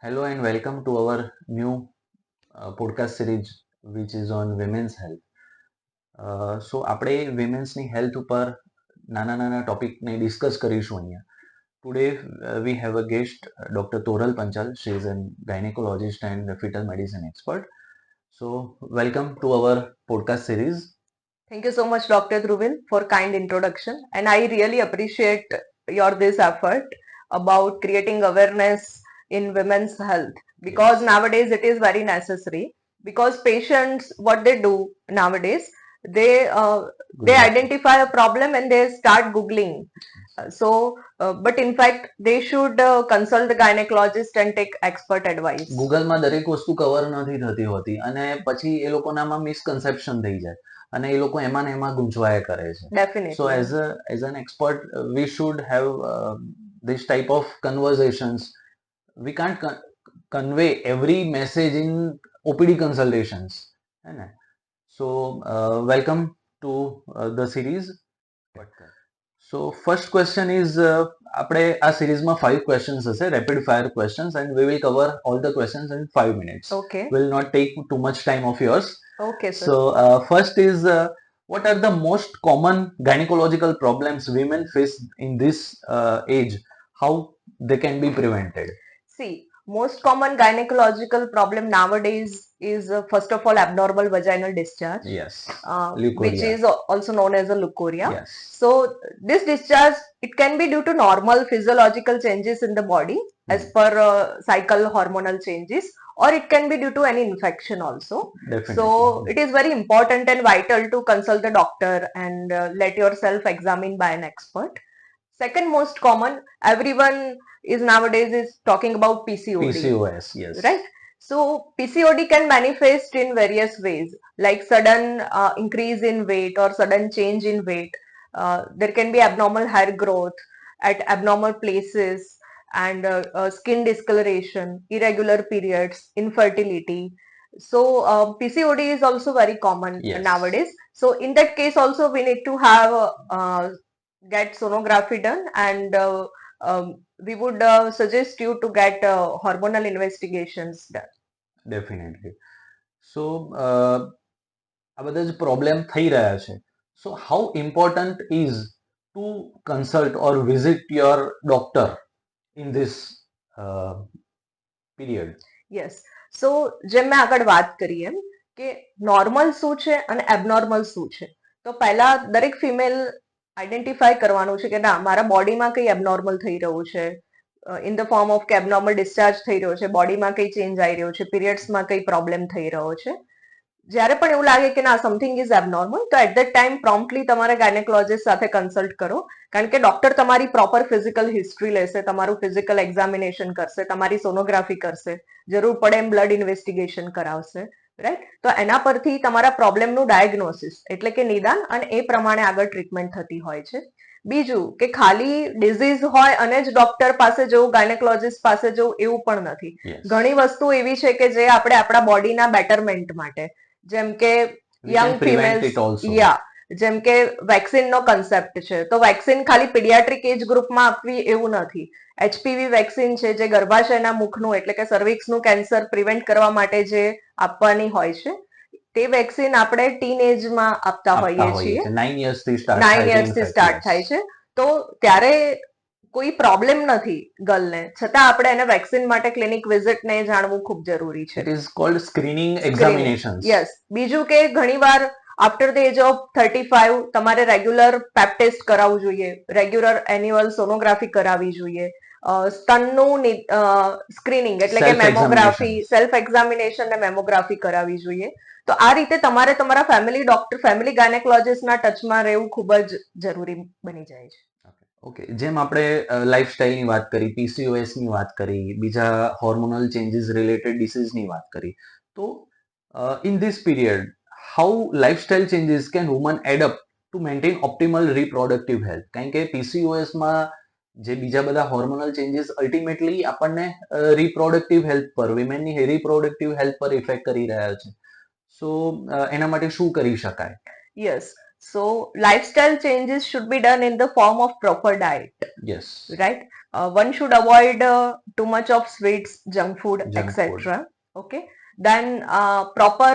Hello and welcome to our new podcast series which is on women's health. So આપણે women's ની health ઉપર નાના ટોપિકને discuss કરીશું અહીંયા. Today we have a guest, Dr. Toral Panchal. She is a gynecologist and a fetal medicine expert. So welcome to our podcast series. Thank you so much, Dr. Dhruvil, for kind introduction. And I really appreciate your this effort about creating awareness in women's health because nowadays it is very necessary. Because patients, what they do nowadays, they identify a problem and they start googling. But in fact, they should consult the gynecologist and take expert advice. ગૂગલમાં દરેક વસ્તુ cover નથી થતી હોતી અને પછી એ લોકોનામાં misconception થઈ જાય અને એ લોકો એમાં ને એમાં ગૂંચવાયા કરે છે. Definitely. So as an expert, we should have this type of conversations. We can't convey every message in OPD consultations. So welcome to the series. So first question is આપણે આ સિરીઝમાં 5 questions હશે, rapid fire questions, and we will cover all the questions in 5 minutes. Okay. Will not take too much time of yours. Okay, sir. So first is what are the most common gynecological problems women face in this age? How they can be prevented? See, most common gynecological problem nowadays is first of all abnormal vaginal discharge. Yes. Which Leukorrhea. is also known as a leukorrhea. Yes. So this discharge, it can be due to normal physiological changes in the body as per cycle hormonal changes, or it can be due to any infection also. Definitely. So it is very important and vital to consult the doctor and let yourself examine by an expert. Second most common, everyone is nowadays is talking about PCOD. PCOS, yes. Right? So PCOD can manifest in various ways, like sudden increase in weight or sudden change in weight. There can be abnormal hair growth at abnormal places and skin discoloration, irregular periods, infertility. So PCOD is also very common nowadays. So in that case also we need to have get sonography done and we would suggest you to get hormonal investigations done. Definitely. So આ બધા જ problem થઈ રહ્યા છે. So how important is to consult or visit your doctor in this period? Yes. So જેમ મેં આગળ વાત કરી એમ કે નોર્મલ શું છે અને એબનોર્મલ શું છે, તો પહેલા દરેક ફિમેલ આઈડેન્ટિફાય કરવાનું છે કે ના મારા બોડીમાં કઈ એબનોર્મલ થઈ રહ્યું છે, ઇન ધ ફોર્મ ઓફ કે એબનોર્મલ ડિસ્ચાર્જ થઈ રહ્યો છે, બોડીમાં કઈ ચેન્જ આવી રહ્યો છે, પીરિયડ્સમાં કઈ પ્રોબ્લેમ થઈ રહ્યો છે. જ્યારે પણ એવું લાગે કે ના સમથિંગ ઇઝ એબનોર્મલ, તો એટ ધેટ ટાઈમ પ્રોમ્પ્ટલી તમારે ગાયનેકોલોજીસ્ટ સાથે કન્સલ્ટ કરો, કારણ કે ડોક્ટર તમારી પ્રોપર ફિઝિકલ હિસ્ટ્રી લેશે, તમારું ફિઝિકલ એક્ઝામિનેશન કરશે, તમારી સોનોગ્રાફી કરશે, જરૂર પડે એમ બ્લડ ઇન્વેસ્ટિગેશન કરાવશે. રાઈટ? તો એના પરથી તમારા પ્રોબ્લેમનું ડાયગ્નોસિસ એટલે કે નિદાન અને એ પ્રમાણે આગળ ટ્રીટમેન્ટ થતી હોય છે. બીજું કે ખાલી ડિઝીઝ હોય અને જ ડોક્ટર પાસે જવું, ગાયનેકોલોજીસ્ટ પાસે જવું એવું પણ નથી. ઘણી વસ્તુ એવી છે કે જે આપણે આપણા બોડીના બેટરમેન્ટ માટે, જેમ કે યંગ ફિમેલ્સ, જેમ કે વેક્સિનનો કન્સેપ્ટ છે, તો વેક્સિન ખાલી પીડિયાટ્રિક એજ ગ્રુપમાં આપવી એવું નથી. HPV વેક્સિન છે જે ગર્ભાશયના મુખનું એટલે કે સર્વિક્સનું કેન્સર પ્રિવેન્ટ કરવા માટે જે આપવાની હોય છે, તે વેક્સિન આપણે ટીન એજમાં આપતા હોઈએ છીએ. 9 yearsથી સ્ટાર્ટ થાય છે. તો ત્યારે કોઈ પ્રોબ્લેમ નથી ગર્લને, છતાં આપણે એને વેક્સિન માટે ક્લિનિક વિઝિટ ને જાણવું ખૂબ જરૂરી છે. It is called screening examinations. Yes. બીજું કે ઘણીવાર આફ્ટર ધ એજ ઓફ 35 તમારે રેગ્યુલર પેપ ટેસ્ટ કરાવવું જોઈએ, રેગ્યુલર એન્યુઅલ સોનોગ્રાફી કરાવવી જોઈએ, સ્તનનું સ્ક્રીનિંગ એટલે કે મેમોગ્રાફી, સેલ્ફ એક્ઝામિનેશન ને મેમોગ્રાફી કરાવવી જોઈએ. તો આ રીતે તમારે તમારા ફેમિલી ડોક્ટર, ફેમિલી ગાયનેકોલોજીસ્ટના ટચમાં રહેવું ખૂબ જ જરૂરી બની જાય છે. ઓકે, જેમ આપણે લાઇફસ્ટાઇલની વાત કરી, PCOSની વાત કરી, બીજા હોર્મોનલ ચેન્જીસ રિલેટેડ ડિસીઝની વાત કરી, તો in this period how lifestyle changes can woman add up to maintain optimal reproductive health? કારણ કે PCOSમાં જે બીજા બધા હોર્મોનલ ચેન્જીસ અલ્ટિમેટલી આપણને રિપ્રોડક્ટિવ હેલ્થ પર, વિમેનની રિપ્રોડક્ટિવ હેલ્થ પર ઇફેક્ટ કરી રહ્યા છે. સો એના માટે શું કરી શકાય? Yes. So lifestyle changes should be done in the form of proper diet, Yes. right? One should avoid too much of sweets, junk food, Junk food. etc. Okay. Then proper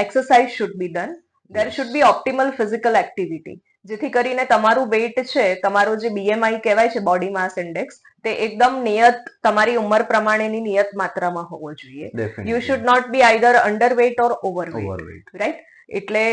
exercise should be done. There Yes. should be optimal physical activity, જેથી કરીને તમારું weight છે, તમારો જે BMI કહેવાય છે, body માસ index, તે એકદમ નિયત તમારી ઉંમર પ્રમાણેની નિયત માત્રામાં હોવો જોઈએ. Definitely. You should not be either underweight or overweight, Overweight. Right? એટલે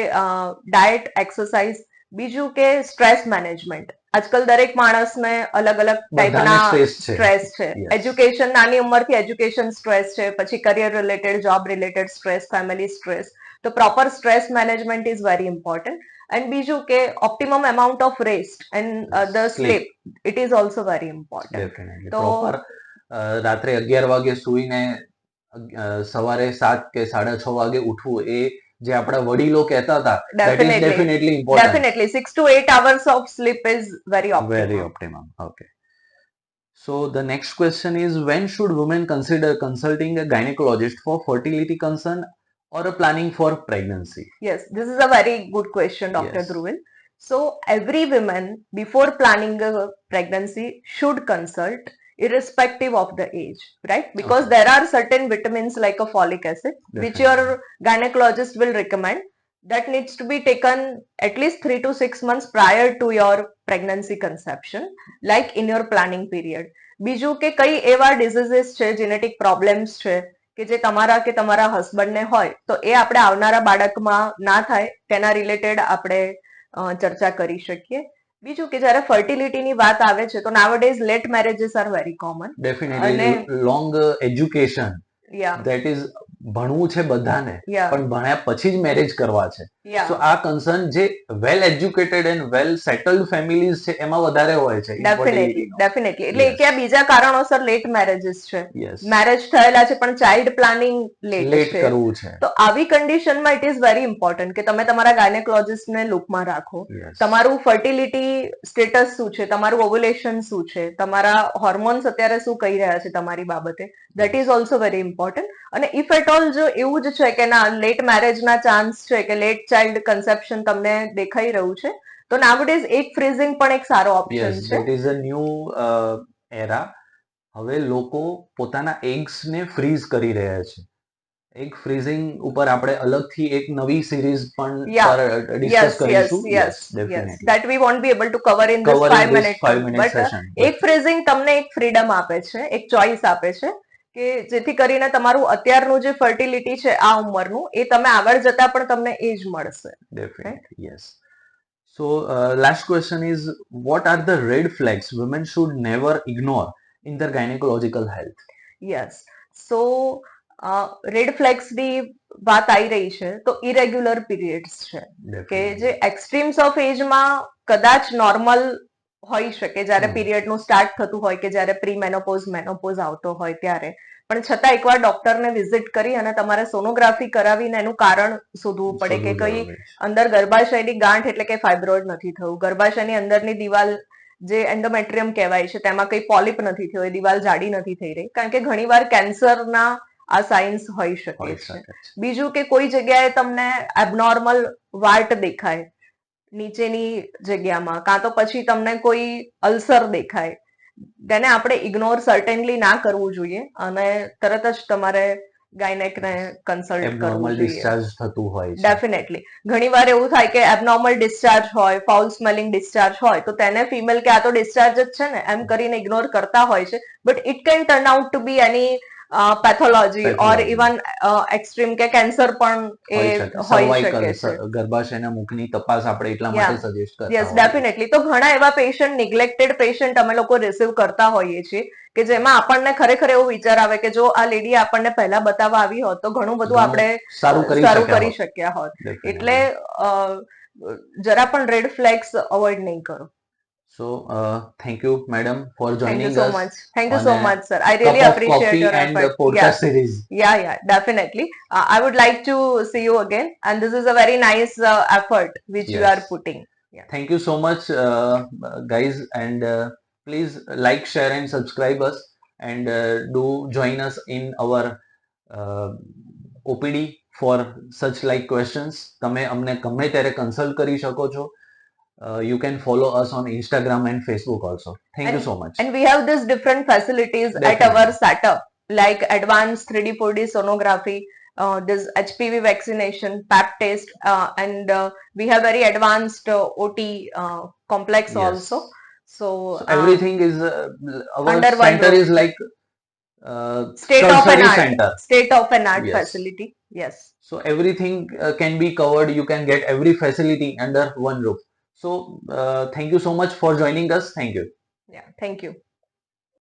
ડાયટ, એક્સરસાઇઝ, બીજું કે સ્ટ્રેસ મેનેજમેન્ટ. આજકાલ દરેક માણસને અલગ અલગ બધાને ટાઈપના stress છે. સ્ટ્રેસ છે. Yes. એજ્યુકેશન, નાની ઉંમરથી એજ્યુકેશન સ્ટ્રેસ છે, પછી career related, job related stress, family stress. તો proper stress management is very important. And બીજું કે optimum amount of rest and the sleep, it is also very important. Definitely. તો Proper રાત્રે 11 વાગે સુઈને સવારે 7 કે 6:30 વાગે ઉઠવું, એ જે આપણા વડીલો કહેતા હતા, that is definitely important. Definitely 6 to 8 hours of sleep is very optimum. Very optimum. Okay. So the next question is, when should women consider consulting a gynecologist for fertility concern or a planning for pregnancy? Yes, this is a very good question, Dr. Yes. Dhruvil. So every woman before planning a pregnancy should consult, irrespective of the age, right? Because Okay. there are certain vitamins like a folic acid, which your gynecologist will recommend, that needs to be taken at least 3 to 6 months prior to your pregnancy conception, like in your planning period. બીજું કે કઈ એવા diseases છે, genetic problems છે, કે જે તમારા કે તમારા હસબન્ડને હોય, તો એ આપણે આવનારા બાળકમાં ના થાય તેના રિલેટેડ આપણે ચર્ચા કરી શકીએ. બીજું કે જ્યારે ફર્ટિલિટીની વાત આવે છે, તો nowadays late marriages are very common. Definitely. Long education, Yeah. that is ભણવું છે બધાને, Yeah. પણ ભણ્યા પછી જ મેરેજ કરવા છે. Yeah. So આ કન્સર્ન જે well educated and well settled families છે એમાં વધારે હોય છે. ડેફિનેટલી. એટલે Yes. કે આ બીજા કારણોસર લેટ મેરેજીસ છે. Yes. મેરેજ થયેલા છે પણ ચાઇલ્ડ પ્લાનિંગ લેટ લેટ છે. કરવું છે. તો આવી કન્ડિશનમાં ઇટ ઇઝ વેરી ઇમ્પોર્ટન્ટ કે તમે તમારા ગાયનેકોલોજિસ્ટને લૂપમાં રાખો. Yes. તમારું ફર્ટિલિટી સ્ટેટસ શું છે, તમારું ઓવ્યુલેશન શું છે, તમારા હોર્મોન્સ અત્યારે શું કહી રહ્યા છે તમારી બાબતે, that is also very important. અને ઇફ એટ ઓલ જો એવું જ છે કે ના લેટ મેરેજના ચાન્સ છે કે લેટ ચાઇલ્ડ કન્સેપ્શન તમને દેખાઈ રહ્યું છે, તો નાવડેઝ એગ ફ્રીઝિંગ પણ એક સારો ઓપ્શન Yes, છે. that is a new era. હવે લોકો પોતાના એગ્સ ને ફ્રીઝ કરી રહ્યા છે. એગ ફ્રીઝિંગ ઉપર આપણે અલગથી એક નવી સિરીઝ પણ ડિસ્કસ કરીશું. Yes, definitely. that we won't be able to cover in this Cover in 5 this minute 5-minute but session. એક ફ્રીઝિંગ તમને એક ફ્રીડમ આપે છે, એક ચોઇસ આપે છે કે જેથી કરીને તમારું અત્યારનું જે ફર્ટિલિટી છે આ ઉંમરનું, એ તમે આગળ જતા પણ તમને એ જ મળશે. Definitely, yes. So last question is, what are the red flags women should never ignore in their gynecological health? Yes. So red ફ્લેગ્સની વાત આવી રહી છે, તો ઇરેગ્યુલર પીરિયડ્સ છે કે જે એક્સ્ટ્રીમ્સ ઓફ એજમાં કદાચ નોર્મલ હોઈ શકે, જ્યારે પીરિયડનું સ્ટાર્ટ થતું હોય કે જ્યારે પ્રી મેનોપોઝ આવતો હોય ત્યારે, પણ છતાં એકવાર ડોક્ટરને વિઝિટ કરી અને તમારે સોનોગ્રાફી કરાવીને એનું કારણ શોધવું પડે કે કઈ અંદર ગર્ભાશયની ગાંઠ એટલે કે ફાઇબ્રોઇડ નથી થયું, ગર્ભાશયની અંદરની દિવાલ જે એન્ડોમેટ્રિયમ કહેવાય છે તેમાં કઈ પોલિપ નથી થયો, એ દિવાલ જાડી નથી થઈ રહી, કારણ કે ઘણીવાર કેન્સરના આ સાઇન્સ હોઈ શકે છે. બીજું કે કોઈ જગ્યાએ તમને એબનોર્મલ વાટ દેખાય નીચેની જગ્યામાં, કાં તો પછી તમને કોઈ અલ્સર દેખાય, તેને આપણે ઇગ્નોર સર્ટેનલી ના કરવું જોઈએ અને તરત જ તમારે ગાયનેકને કન્સલ્ટ કરવું જોઈએ. ડિસ્ચાર્જ થતું હોય છે. ડેફિનેટલી. ઘણીવાર એવું થાય કે એબનોર્મલ ડિસ્ચાર્જ હોય, ફાઉલ સ્મેલિંગ ડિસ્ચાર્જ હોય, તો તેને ફિમેલ કે આ તો ડિસ્ચાર્જ જ છે ને એમ કરીને ઇગ્નોર કરતા હોય છે, but it can turn out to be any pathology or even extreme કે કેન્સર પણ એ હોઈ શકે છે. ગર્ભાશયના મુખની તપાસ આપણે એટલા માટે સજેસ્ટ કરતા. Yes, definitely. તો ઘણા એવા પેશન્ટ, નિગ્લેક્ટેડ પેશન્ટ અમે લોકો રિસીવ કરતા હોઈએ છીએ કે જેમાં આપણને ખરેખર એવો વિચાર આવે કે જો આ લેડી આપણને પહેલા બતાવવા આવી હોત તો ઘણું બધું આપણે સારું કરી શક્યા હોત. એટલે જરા પણ રેડ ફ્લેગ્સ અવોઇડ નહીં કરો. So, thank you, madam, for joining us. Thank you so much, sir. I really appreciate your and effort. Podcast series. Yeah, definitely. I would like to see you again, and this is a very nice effort which you are putting. Yeah. Thank you so much, guys, and please like, share, and subscribe us, and do join us in our OPD for such like questions. તમે અમને ગમે ત્યારે consult કરી શકો છો. You can follow us on Instagram and Facebook also. Thank you so much. And we have these different facilities at Definitely. our setup, like advanced 3D 4D sonography, this HPV vaccination, PAP test, and we have very advanced OT complex Yes. also. So everything is our under one center roof. is like State of an tertiary art center. state of an art Yes. facility. Yes. So everything can be covered. You can get every facility under one roof. So thank you so much for joining us. Thank you. Yeah. Thank you.